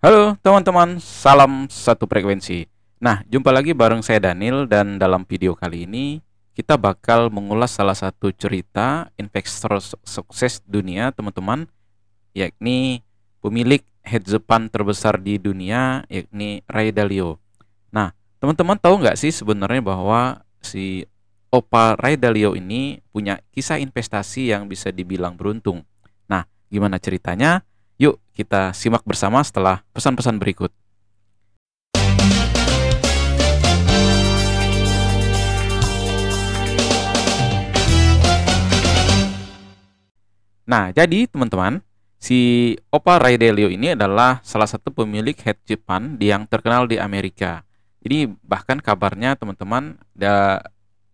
Halo teman-teman, salam satu frekuensi. Nah, jumpa lagi bareng saya Daniel dan dalam video kali ini kita bakal mengulas salah satu cerita investor sukses dunia, teman-teman, yakni pemilik hedge fund terbesar di dunia, yakni Ray Dalio. Nah, teman-teman tahu nggak sih sebenarnya bahwa si Opa Ray Dalio ini punya kisah investasi yang bisa dibilang beruntung. Nah, gimana ceritanya? Yuk kita simak bersama setelah pesan-pesan berikut. Nah, jadi teman-teman, si Opa Ray Dalio ini adalah salah satu pemilik hedge fund yang terkenal di Amerika. Jadi bahkan kabarnya teman-teman,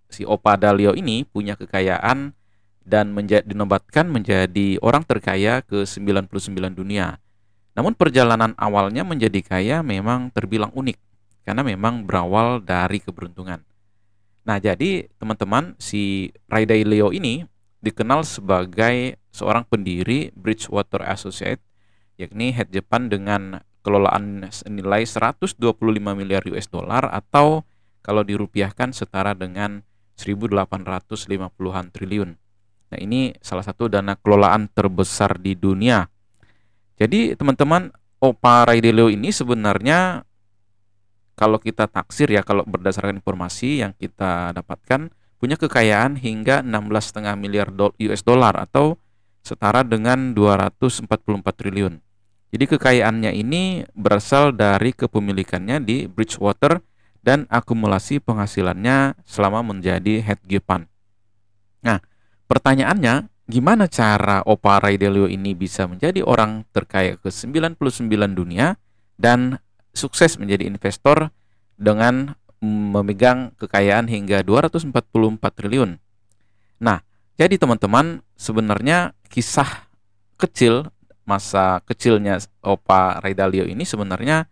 si Opa Dalio ini punya kekayaan dan dinobatkan menjadi orang terkaya ke-99 dunia. Namun perjalanan awalnya menjadi kaya memang terbilang unik karena memang berawal dari keberuntungan. Nah, jadi teman-teman, si Ray Dalio ini dikenal sebagai seorang pendiri Bridgewater Associates, yakni hedge fund dengan kelolaan senilai 125 miliar US dollar atau kalau dirupiahkan setara dengan 1.850-an triliun. Nah, ini salah satu dana kelolaan terbesar di dunia. Jadi, teman-teman, Opa Ray Dalio ini sebenarnya kalau kita taksir ya, kalau berdasarkan informasi yang kita dapatkan, punya kekayaan hingga 16,5 miliar US dollar atau setara dengan 244 triliun. Jadi kekayaannya ini berasal dari kepemilikannya di Bridgewater dan akumulasi penghasilannya selama menjadi hedge fund. Nah, pertanyaannya, gimana cara Opa Ray Dalio ini bisa menjadi orang terkaya ke-99 dunia dan sukses menjadi investor dengan memegang kekayaan hingga 244 triliun. Nah, jadi teman-teman, sebenarnya kisah kecil, masa kecilnya Opa Ray Dalio ini sebenarnya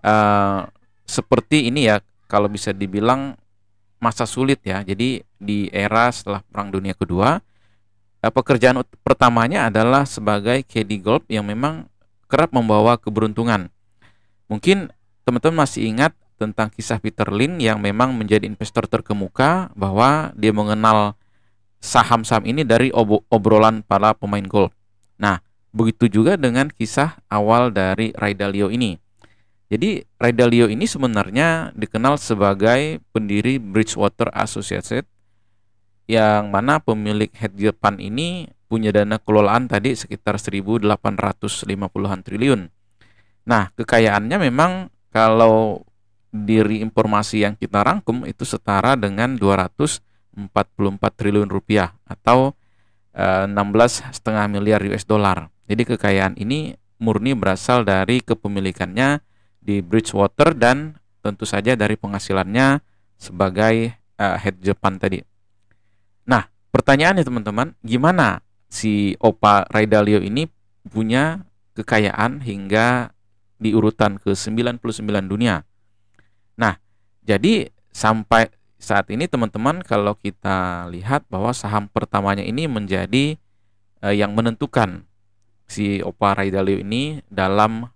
eh, seperti ini ya, kalau bisa dibilang masa sulit ya. Jadi di era setelah Perang Dunia Kedua, pekerjaan pertamanya adalah sebagai caddy golf yang memang kerap membawa keberuntungan. Mungkin teman-teman masih ingat tentang kisah Peter Lynn yang memang menjadi investor terkemuka, bahwa dia mengenal saham-saham ini dari obrolan para pemain golf. Nah, begitu juga dengan kisah awal dari Ray Dalio ini. Jadi Ray Dalio ini sebenarnya dikenal sebagai pendiri Bridgewater Associates, yang mana pemilik hedge fund ini punya dana kelolaan tadi sekitar 1.850-an triliun. Nah, kekayaannya memang kalau dari informasi yang kita rangkum itu setara dengan 244 triliun rupiah atau 16,5 miliar US dollar. Jadi kekayaan ini murni berasal dari kepemilikannya di Bridgewater dan tentu saja dari penghasilannya sebagai hedge fund tadi. Nah, pertanyaannya teman-teman, gimana si Opa Ray Dalio ini punya kekayaan hingga di urutan ke-99 dunia? Nah, jadi sampai saat ini teman-teman, kalau kita lihat bahwa saham pertamanya ini menjadi yang menentukan si Opa Ray Dalio ini dalam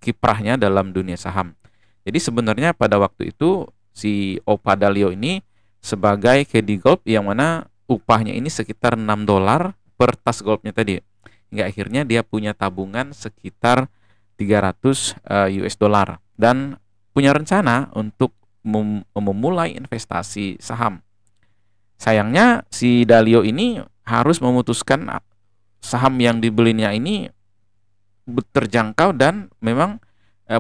kiprahnya dalam dunia saham. Jadi sebenarnya pada waktu itu si Opa Dalio ini sebagai caddy golf yang mana upahnya ini sekitar $6 per tas golfnya tadi. Hingga akhirnya dia punya tabungan sekitar 300 US dollar dan punya rencana untuk memulai investasi saham. Sayangnya si Dalio ini harus memutuskan saham yang dibelinya ini terjangkau dan memang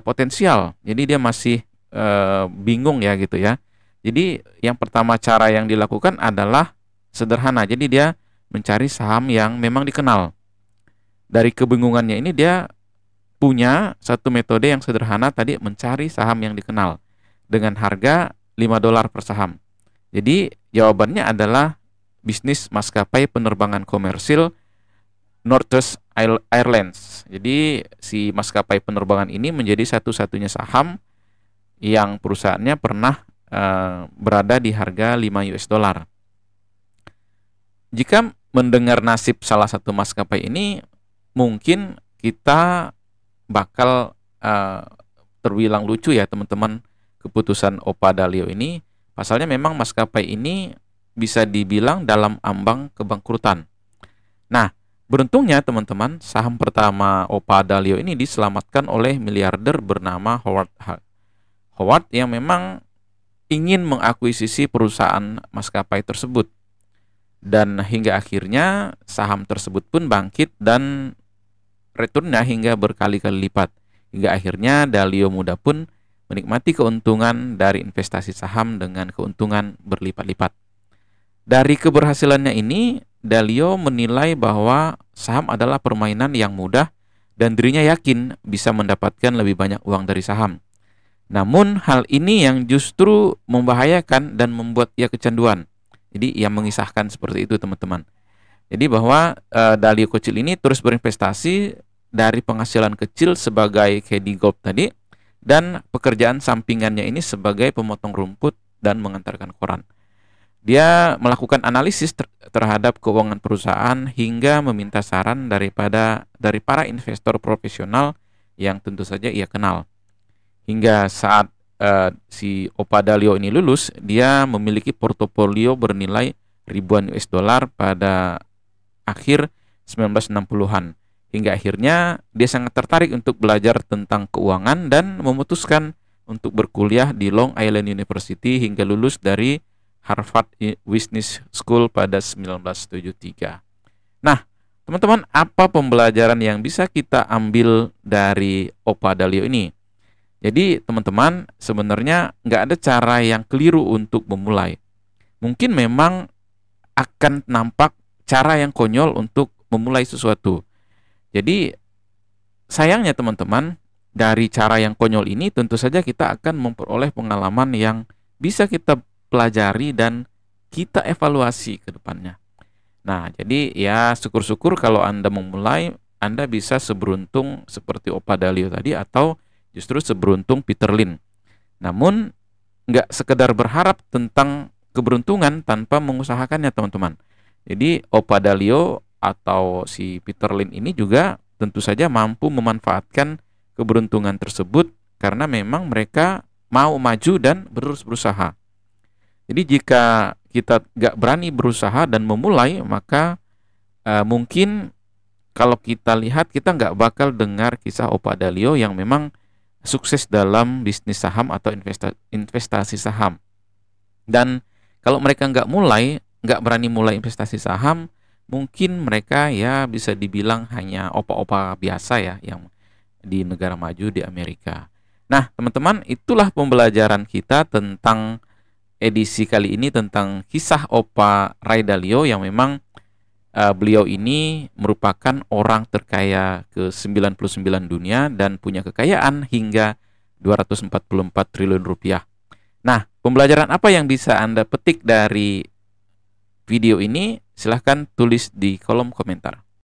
potensial. Jadi dia masih bingung ya gitu ya. Jadi yang pertama cara yang dilakukan adalah sederhana. Jadi dia mencari saham yang memang dikenal. Dari kebingungannya ini dia punya satu metode yang sederhana tadi, mencari saham yang dikenal dengan harga $5 per saham. Jadi jawabannya adalah bisnis maskapai penerbangan komersil Northwest Airlines. Jadi si maskapai penerbangan ini menjadi satu-satunya saham yang perusahaannya pernah berada di harga 5 US dollar. Jika mendengar nasib salah satu maskapai ini, mungkin kita bakal eh, terbilang lucu ya teman-teman keputusan Opa Dalio ini. Pasalnya memang maskapai ini bisa dibilang dalam ambang kebangkrutan. Nah, beruntungnya teman-teman, saham pertama Opa Dalio ini diselamatkan oleh miliarder bernama Howard yang memang ingin mengakuisisi perusahaan maskapai tersebut. Dan hingga akhirnya saham tersebut pun bangkit dan returnnya hingga berkali-kali lipat. Hingga akhirnya Dalio Muda pun menikmati keuntungan dari investasi saham dengan keuntungan berlipat-lipat. Dari keberhasilannya ini, Dalio menilai bahwa saham adalah permainan yang mudah dan dirinya yakin bisa mendapatkan lebih banyak uang dari saham. Namun hal ini yang justru membahayakan dan membuat ia kecanduan. Jadi ia mengisahkan seperti itu teman-teman. Jadi bahwa Dalio kecil ini terus berinvestasi dari penghasilan kecil sebagai caddy golf tadi dan pekerjaan sampingannya ini sebagai pemotong rumput dan mengantarkan koran. Dia melakukan analisis terhadap keuangan perusahaan hingga meminta saran dari para investor profesional yang tentu saja ia kenal. Hingga saat si Opa Dalio ini lulus, dia memiliki portofolio bernilai ribuan US dollar pada akhir 1960-an. Hingga akhirnya dia sangat tertarik untuk belajar tentang keuangan dan memutuskan untuk berkuliah di Long Island University hingga lulus dari Harvard Business School pada 1973. Nah, teman-teman, apa pembelajaran yang bisa kita ambil dari Opa Dalio ini? Jadi, teman-teman, sebenarnya nggak ada cara yang keliru untuk memulai. Mungkin memang akan nampak cara yang konyol untuk memulai sesuatu. Jadi, sayangnya teman-teman, dari cara yang konyol ini tentu saja kita akan memperoleh pengalaman yang bisa kita pelajari dan kita evaluasi ke depannya. Nah, jadi ya syukur-syukur kalau Anda memulai, Anda bisa seberuntung seperti Opa Dalio tadi atau justru seberuntung Peter Lynn. Namun, nggak sekedar berharap tentang keberuntungan tanpa mengusahakannya teman-teman. Jadi Opa Dalio atau si Peter Lynn ini juga tentu saja mampu memanfaatkan keberuntungan tersebut karena memang mereka mau maju dan berusaha. Jadi jika kita nggak berani berusaha dan memulai, maka mungkin kalau kita lihat kita nggak bakal dengar kisah Opa Dalio yang memang sukses dalam bisnis saham atau investasi saham. Dan kalau mereka nggak berani mulai investasi saham, mungkin mereka ya bisa dibilang hanya opa-opa biasa ya yang di negara maju di Amerika. Nah, teman-teman, itulah pembelajaran kita tentang edisi kali ini tentang kisah Opa Ray Dalio yang memang beliau ini merupakan orang terkaya ke-99 dunia dan punya kekayaan hingga 244 triliun rupiah. Nah, pembelajaran apa yang bisa Anda petik dari video ini? Silahkan tulis di kolom komentar.